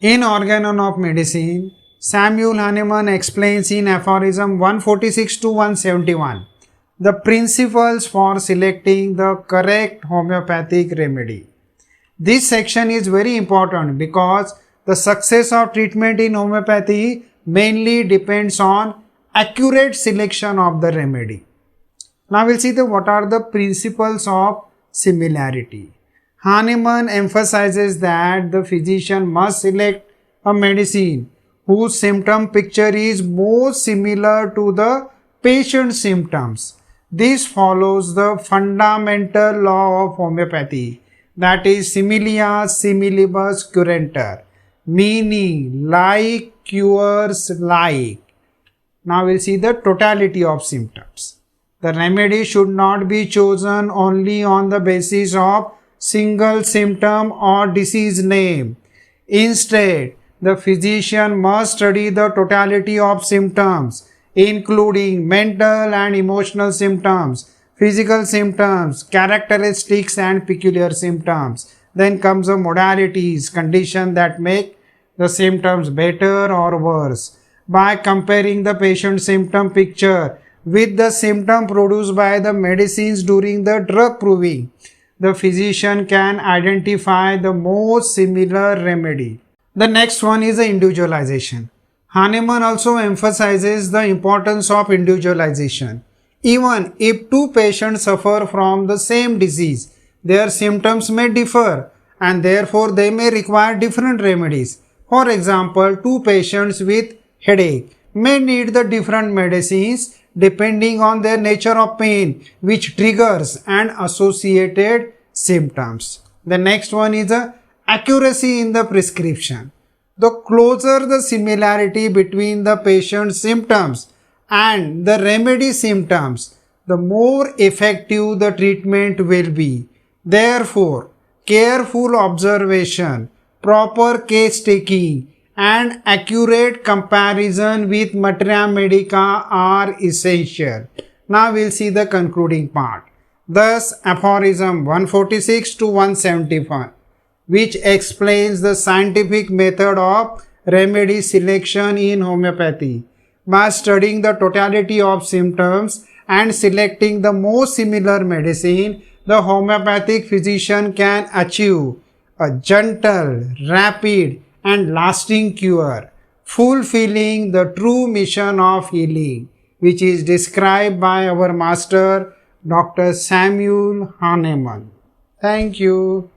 In Organon of Medicine, Samuel Hahnemann explains in Aphorism 146 to 171 the principles for selecting the correct homeopathic remedy. This section is very important because the success of treatment in homeopathy mainly depends on accurate selection of the remedy. Now we'll see what are the principles of similarity. Hahnemann emphasizes that the physician must select a medicine whose symptom picture is most similar to the patient's symptoms. This follows the fundamental law of homeopathy, that is similia similibus curantur, meaning like cures like. Now we'll see the totality of symptoms. The remedy should not be chosen only on the basis of single symptom or disease name. Instead, the physician must study the totality of symptoms, including mental and emotional symptoms, physical symptoms, characteristics and peculiar symptoms. Then comes the modalities, conditions that make the symptoms better or worse. By comparing the patient's symptom picture with the symptom produced by the medicines during the drug proving, the physician can identify the most similar remedy. The next one is the individualization. Hahnemann also emphasizes the importance of individualization. Even if two patients suffer from the same disease, their symptoms may differ and therefore they may require different remedies. For example, two patients with headache may need the different medicines depending on their nature of pain, which triggers and associated symptoms. The next one is the accuracy in the prescription. The closer the similarity between the patient's symptoms and the remedy symptoms, the more effective the treatment will be. Therefore, careful observation, proper case taking, and accurate comparison with materia medica are essential. Now we'll see the concluding part. Thus, Aphorism 146 to 171, which explains the scientific method of remedy selection in homeopathy. By studying the totality of symptoms and selecting the most similar medicine, the homeopathic physician can achieve a gentle, rapid, and lasting cure, fulfilling the true mission of healing, which is described by our master, Dr. Samuel Hahnemann. Thank you.